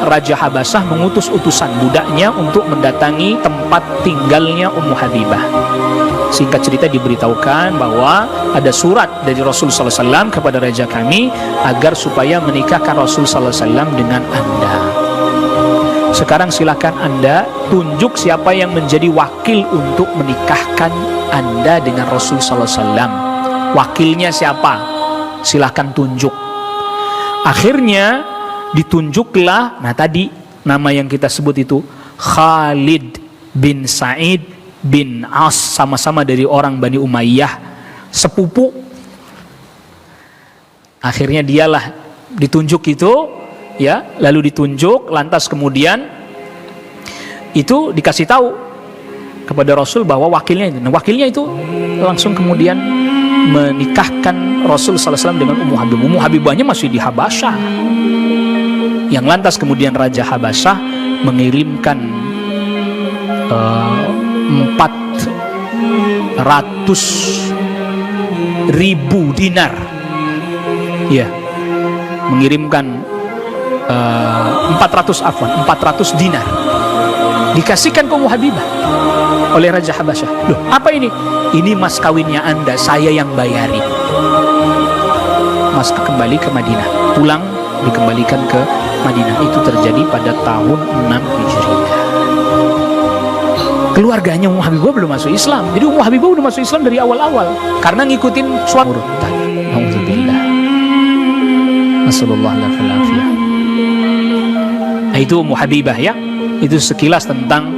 Raja Habasyah mengutus utusan budaknya untuk mendatangi tempat tinggalnya Ummu Habibah. Singkat cerita diberitahukan bahwa ada surat dari Rasul sallallahu alaihi wasallam kepada raja kami agar supaya menikahkan Rasul sallallahu alaihi wasallam dengan Anda. Sekarang silakan Anda tunjuk siapa yang menjadi wakil untuk menikahkan Anda dengan Rasul sallallahu alaihi wasallam. Wakilnya siapa? Silakan tunjuk. Akhirnya ditunjuklah, nah tadi nama yang kita sebut itu Khalid bin Sa'id bin As, sama-sama dari orang Bani Umayyah, sepupu. Akhirnya dialah ditunjuk itu, ya, lalu ditunjuk, lantas kemudian itu dikasih tahu kepada Rasul bahwa wakilnya itu. Nah, wakilnya itu langsung kemudian menikahkan Rasul sallallahu alaihi wasallam dengan Ummu Habibah. Ummu Habibahnya masih di Habasyah. Yang lantas kemudian Raja Habasyah mengirimkan 400.000 dinar, ya, mengirimkan 400 dinar dikasihkan ke Ummu Habibah oleh Raja Habasyah. Loh, apa ini? Ini mas kawinnya Anda, saya yang bayari. Mas kembali ke Madinah, pulang dikembalikan ke Madinah. Itu terjadi pada tahun 6 Hijriah. Keluarganya Ummu Habibah belum masuk Islam. Jadi Ummu Habibah udah masuk Islam dari awal-awal karena ngikutin suatu murtad. Alhamdulillah. Nasallallahu alaihi wasallam. Itu Ummu Habibah, ya. Itu sekilas tentang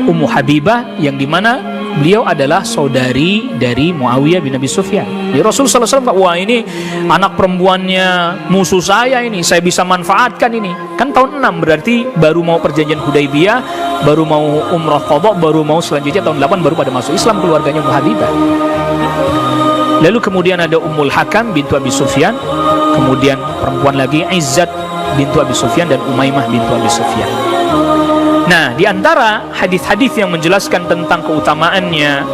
Ummu Habibah, yang dimana beliau adalah saudari dari Muawiyah bin Abi Sufyan. Jadi Rasul sallallahu alaihi wasallam, wah ini anak perempuannya musuh saya ini, saya bisa manfaatkan ini. Kan tahun 6 berarti baru mau perjanjian Hudaibiyah, baru mau umrah qadha, baru mau selanjutnya tahun 8 baru pada masuk Islam keluarganya Ummu Habibah. Lalu kemudian ada Ummul Hakam bintu Abi Sufyan, kemudian perempuan lagi Izzat bintu Abi Sufyan dan Umaymah bintu Abi Sufyan. Nah, di antara hadis-hadis yang menjelaskan tentang keutamaannya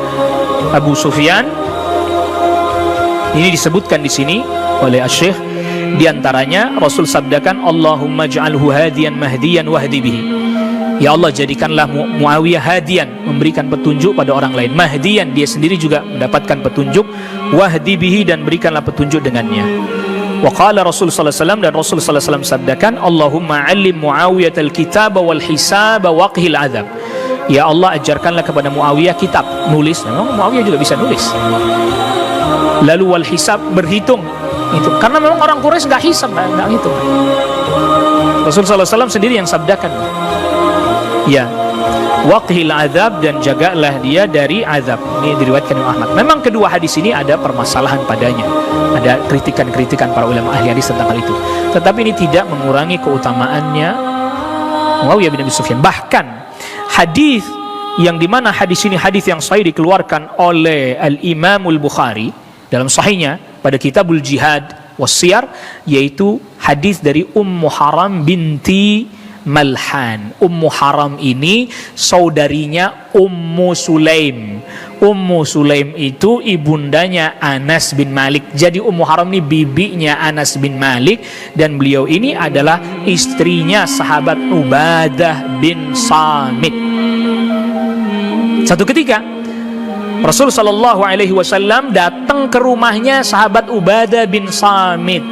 Abu Sufyan, ini disebutkan di sini oleh Asy-Syaikh. Di antaranya Rasul sabdakan, Allahumma ja'alhu hadiyan mahdiyan wahdi bihi. Ya Allah, jadikanlah Muawiyah hadiyan, memberikan petunjuk pada orang lain. Mahdiyan, dia sendiri juga mendapatkan petunjuk. Wahdi bihi, dan berikanlah petunjuk dengannya. Wa qala Rasul sallallahu alaihi wasallam, dan Rasul sallallahu alaihi wasallam sabdakan, Allahumma 'allim Muawiyah al-kitaba wal hisaba wa qihil adzab. Ya Allah, ajarkanlah kepada Muawiyah kitab, nulis. Memang Muawiyah juga bisa nulis. Lalu wal hisab, berhitung. Itu karena memang orang Quraisy enggak hisab, enggak hitung. Rasul sallallahu alaihi wasallam sendiri yang sabdakan. Ya, waqhil azab, dan jagalah dia dari azab. Ini diriwayatkan Imam Ahmad. Memang kedua hadis ini ada permasalahan padanya, ada kritikan-kritikan para ulama ahli hadis tentang hal itu. Tetapi ini tidak mengurangi keutamaannya Muawiyah bin Abi Sufyan. Bahkan hadis yang dimana hadis ini hadis yang sahih dikeluarkan oleh Al-Imamul Bukhari dalam sahihnya pada Kitabul Jihad Wassiyar, yaitu hadis dari Ummu Haram binti Malhan. Ummu Haram ini saudarinya Ummu Sulaim. Ummu Sulaim itu ibundanya Anas bin Malik. Jadi Ummu Haram ini bibinya Anas bin Malik, dan beliau ini adalah istrinya sahabat Ubadah bin Samit. Satu ketika Rasul sallallahu alaihi wasallam datang ke rumahnya sahabat Ubadah bin Samit,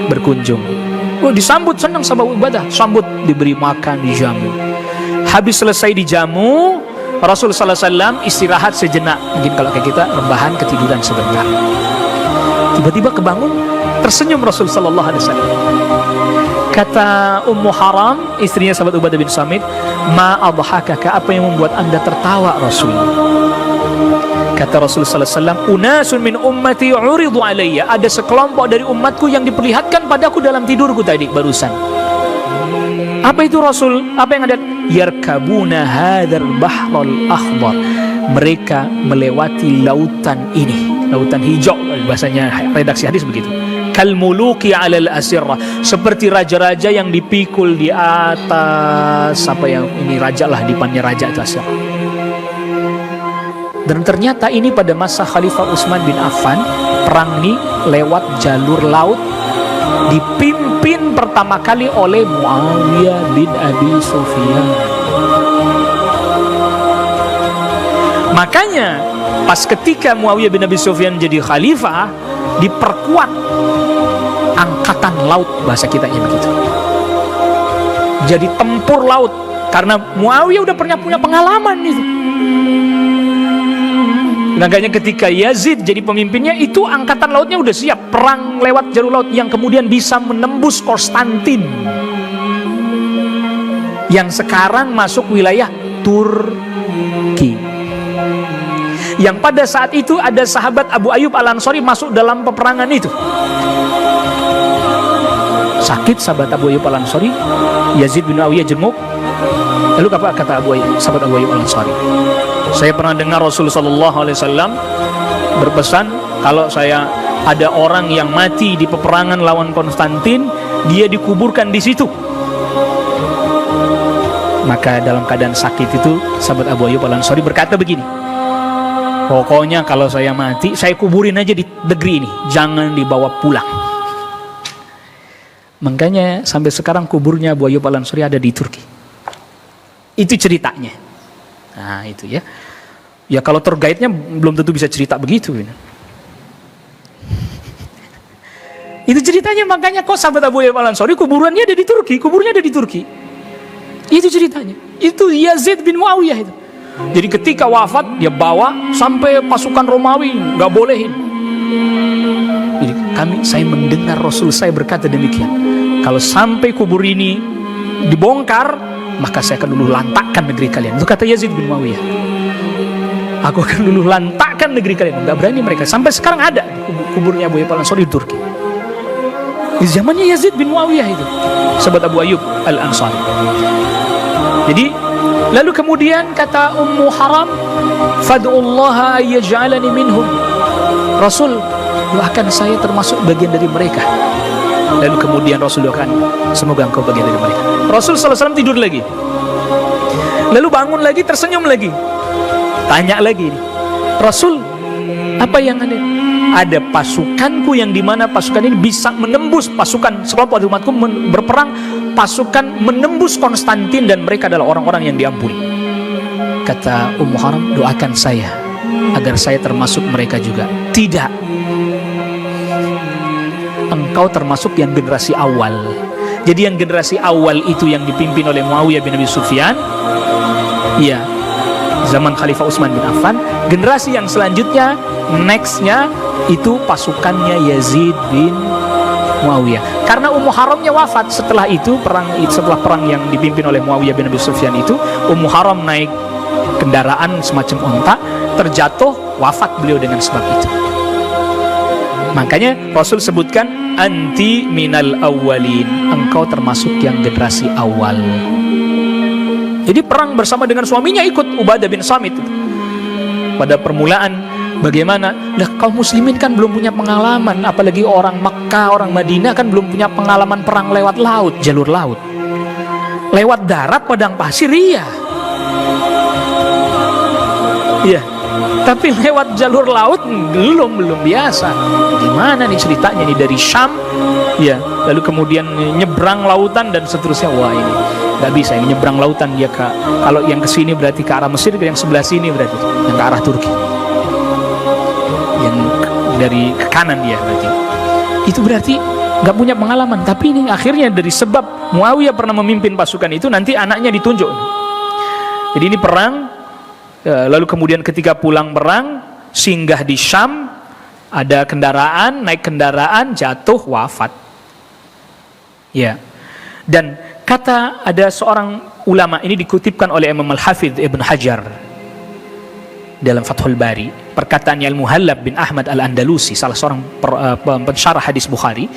berkunjung. Oh, disambut senang sama Ubadah, sambut, diberi makan, dijamu. Habis selesai dijamu, Rasul sallallahu alaihi wasallam istirahat sejenak. Mungkin kalau kayak kita rebahan, ketiduran sebentar. Tiba-tiba kebangun, tersenyum Rasul sallallahu alaihi wasallam. Kata Ummu Haram, istrinya sahabat Ubadah bin Samit, ma adhakaka, apa yang membuat Anda tertawa Rasul? Kata Rasul sallallahu alaihi wasallam, unasun min ummati uridu alayya, ada sekelompok dari umatku yang diperlihatkan padaku dalam tidurku tadi barusan. Apa itu Rasul? Apa yang ada? Yarkabuna hadzal bahrul akhdar, mereka melewati lautan ini, lautan hijau, bahasanya redaksi hadis begitu. Kal muluki 'alal asirra, seperti raja-raja yang dipikul di atas apa yang ini, raja lah, dipannya raja itu asir. Dan ternyata ini pada masa Khalifah Utsman bin Affan, perang ini lewat jalur laut, dipimpin pertama kali oleh Muawiyah bin Abi Sufyan. Makanya pas ketika Muawiyah bin Abi Sufyan jadi khalifah, diperkuat angkatan laut, bahasa kitanya begitu. Jadi tempur laut, karena Muawiyah udah pernah punya pengalaman itu. Makanya ketika Yazid jadi pemimpinnya, itu angkatan lautnya udah siap perang lewat jalur laut yang kemudian bisa menembus Konstantin yang sekarang masuk wilayah Turki. Yang pada saat itu ada sahabat Abu Ayyub Al-Ansari masuk dalam peperangan itu. Sakit sahabat Abu Ayyub Al-Ansari, Yazid bin Muawiyah jenguk. Lalu apa kata sahabat Abu Ayyub Al-Ansari? Saya pernah dengar Rasulullah SAW berpesan, kalau saya ada orang yang mati di peperangan lawan Konstantin, dia dikuburkan di situ. Maka dalam keadaan sakit itu, sahabat Abu Ayyub Al-Ansari berkata begini, pokoknya kalau saya mati, saya kuburin aja di negeri ini, jangan dibawa pulang. Makanya sampai sekarang kuburnya Abu Ayyub Al-Ansari ada di Turki. Itu ceritanya. Nah itu ya. Ya kalau tour guide-nya belum tentu bisa cerita begitu. Itu ceritanya, makanya kok sahabat Abu Ayyub Al-Ansari kuburannya ada di Turki, kuburnya ada di Turki. Itu ceritanya. Itu Yazid bin Muawiyah itu. Jadi ketika wafat dia bawa sampai pasukan Romawi nggak bolehin. Jadi saya mendengar Rasul saya berkata demikian. Kalau sampai kubur ini dibongkar, maka saya akan luluh lantakkan negeri kalian. Itu kata Yazid bin Muawiyah. Aku akan luluh lantakkan negeri kalian. Nggak berani mereka. Sampai sekarang ada kuburnya Abu Ayyub Al-Ansari di Turki. Di zamannya Yazid bin Muawiyah itu, sahabat Abu Ayyub Al-Ansari. Jadi lalu kemudian kata Ummu Haram, fad'ullaha ayyaj'alani minhum. Rasul, doakan saya termasuk bagian dari mereka. Lalu kemudian Rasul doakan, semoga engkau bagian dari mereka. Rasul SAW tidur lagi. Lalu bangun lagi, tersenyum lagi. Tanya lagi, Rasul, apa yang ada? Ada pasukanku yang dimana pasukan ini bisa menembus pasukan sekelompok dari umatku berperang, pasukan menembus Konstantin dan mereka adalah orang-orang yang diampuni. Kata Ummu Haram, doakan saya agar saya termasuk mereka juga. Tidak, engkau termasuk yang generasi awal. Jadi yang generasi awal itu yang dipimpin oleh Muawiyah bin Abi Sufyan, ya, zaman Khalifah Utsman bin Affan. Generasi yang selanjutnya, nextnya itu pasukannya Yazid bin Muawiyah. Karena Ummu Haramnya wafat setelah itu, setelah perang yang dipimpin oleh Muawiyah bin Abi Sufyan itu, Ummu Haram naik kendaraan semacam onta, terjatuh, wafat beliau dengan sebab itu. Makanya Rasul sebutkan, anti minal awwalin, engkau termasuk yang generasi awal. Jadi perang bersama dengan suaminya ikut Ubadah bin Samit itu. Pada permulaan bagaimana? Nah, kaum muslimin kan belum punya pengalaman, apalagi orang Makkah, orang Madinah kan belum punya pengalaman perang lewat laut, jalur laut. Lewat darat, padang pasir, iya. Iya. Tapi lewat jalur laut belum biasa. Gimana nih ceritanya nih dari Syam, ya, lalu kemudian nyebrang lautan dan seterusnya. Wah, ini nggak bisa, ini nyebrang lautan dia kalau yang ke sini berarti ke arah Mesir, yang sebelah sini berarti yang ke arah Turki. Yang dari ke kanan dia berarti. Itu berarti nggak punya pengalaman. Tapi ini akhirnya dari sebab Muawiyah pernah memimpin pasukan itu, nanti anaknya ditunjuk. Jadi ini perang. Lalu kemudian ketika pulang perang, singgah di Syam, ada kendaraan, naik kendaraan, jatuh, wafat. Ya. Dan kata ada seorang ulama, ini dikutipkan oleh Imam Al-Hafidh Ibn Hajar dalam Fathul Bari, perkataan Al-Muhallab bin Ahmad Al-Andalusi, salah seorang pensyarah hadis Bukhari,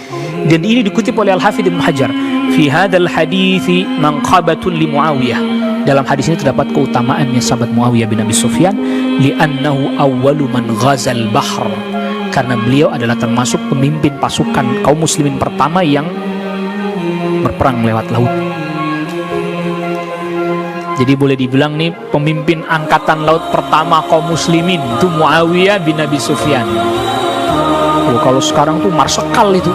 dan ini dikutip oleh Al-Hafidh Ibn Hajar, fi hadzal hadithi manqabatun li Muawiyah. Dalam hadis ini terdapat keutamaannya sahabat Muawiyah bin Abi Sufyan, li'annahu awwalu man ghazal bahr, karena beliau adalah termasuk pemimpin pasukan kaum muslimin pertama yang berperang lewat laut. Jadi boleh dibilang nih pemimpin angkatan laut pertama kaum muslimin itu Muawiyah bin Abi Sufyan. Kalau sekarang tuh marsekal itu.